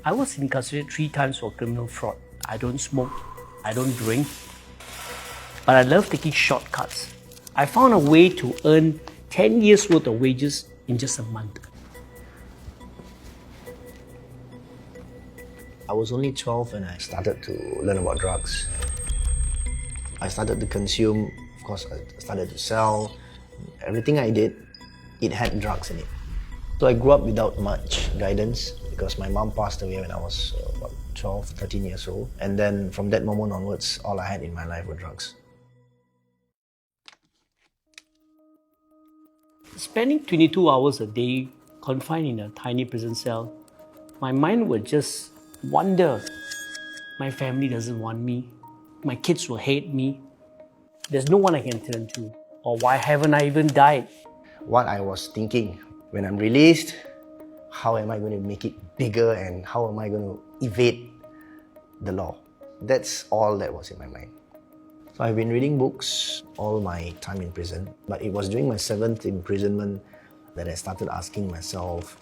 I was incarcerated 3 times for criminal fraud. I don't smoke, I don't drink, but I love taking shortcuts. I found a way to earn 10 years worth of wages in just a month. I was only 12 when I started to learn about drugs. I started to consume, of course, I started to sell. Everything I did, it had drugs in it. So I grew up without much guidance because my mom passed away when I was 12, 13 years old. And then from that moment onwards, all I had in my life were drugs. Spending 22 hours a day confined in a tiny prison cell, my mind would just wonder, my family doesn't want me, my kids will hate me, there's no one I can turn to, or why haven't I even died? What I was thinking, when I'm released, how am I going to make it bigger and how am I going to evade the law? That's all that was in my mind. So I've been reading books all my time in prison, but it was during my 7th imprisonment that I started asking myself,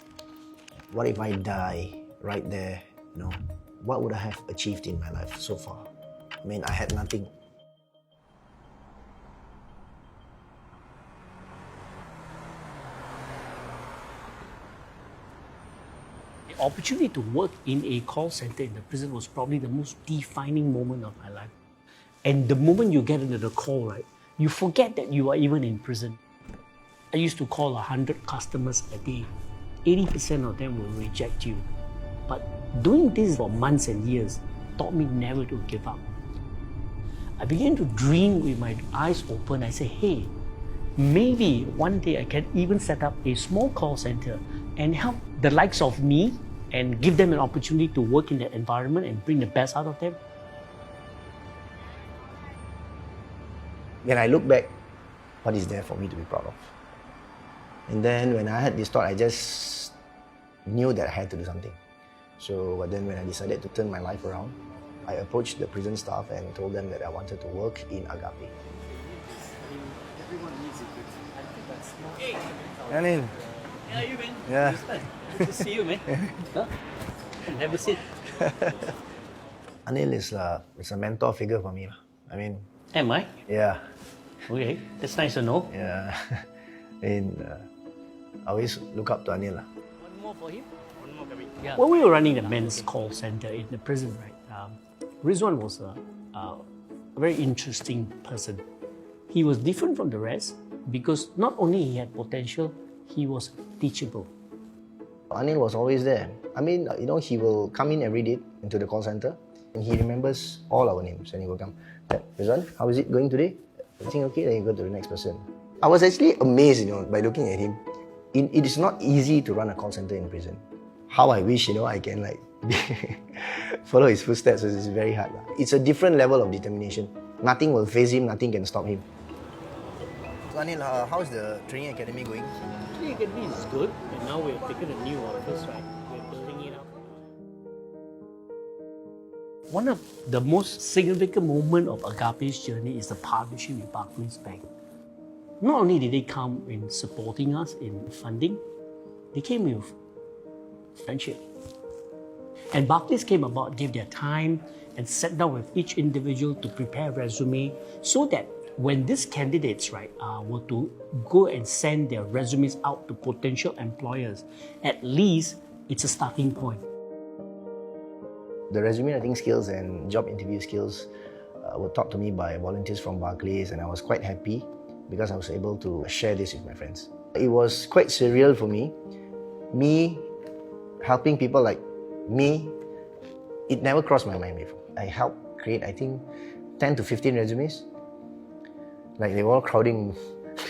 what if I die right there? What would I have achieved in my life so far? I mean, I had nothing. The opportunity to work in a call center in the prison was probably the most defining moment of my life. And the moment you get into the call, right, you forget that you are even in prison. I used to call 100 customers a day. 80% of them will reject you. But doing this for months and years taught me never to give up. I began to dream with my eyes open. I say, hey, maybe one day I can even set up a small call center and help the likes of me and give them an opportunity to work in that environment and bring the best out of them. When I look back, what is there for me to be proud of? And then when I had this thought, I just knew that I had to do something. But then when I decided to turn my life around, I approached the prison staff and told them that I wanted to work in Agape. Everyone needs it. I think that's smart. Hey, Anil. how are you, man? Yeah. Good to see you, man. Huh? Have a seat. Anil is a mentor figure for me. I mean, Am I? yeah. Okay, that's nice to know. Yeah. And I always look up to Anil. One more for him? One more coming. Yeah. When we were running the men's call center in the prison, right, Rizwan was a very interesting person. He was different from the rest because not only he had potential, he was teachable. Anil was always there. I mean, he will come in every day into the call center and he remembers all our names and he will come, Rizwan, how is it going today? Everything okay? Then you go to the next person. I was actually amazed, by looking at him. It is not easy to run a call center in prison. How I wish, I can follow his footsteps. It's very hard. It's a different level of determination. Nothing will faze him, nothing can stop him. So Anil, how is the training academy going? Training academy is good, but now we've taken a new office, right? We're building it up. One of the most significant moments of Agape's journey is the partnership with Barclays Bank. Not only did they come in supporting us in funding, they came with friendship. And Barclays came about, gave their time and sat down with each individual to prepare a resume so that when these candidates, right, were to go and send their resumes out to potential employers, at least it's a starting point. The resume writing skills and job interview skills were taught to me by volunteers from Barclays, and I was quite happy because I was able to share this with my friends. It was quite surreal for me. Me helping people like me, it never crossed my mind before. I helped create, I think, 10 to 15 resumes. They were all crowding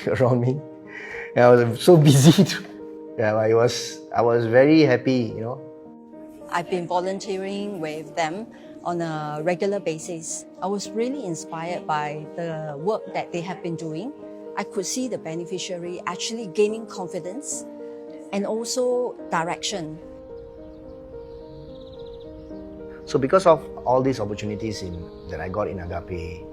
around me. And I was so busy. I was very happy, I've been volunteering with them on a regular basis. I was really inspired by the work that they have been doing. I could see the beneficiary actually gaining confidence and also direction. So because of all these opportunities that I got in Agape,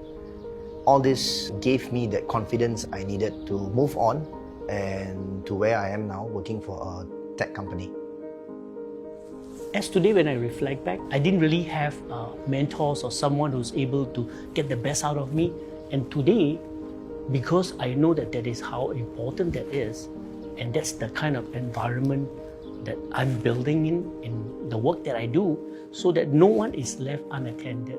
all this gave me that confidence I needed to move on and to where I am now, working for a tech company. As today, when I reflect back, I didn't really have mentors or someone who's able to get the best out of me. And today, because I know that that is how important that is, and that's the kind of environment that I'm building in the work that I do, so that no one is left unattended.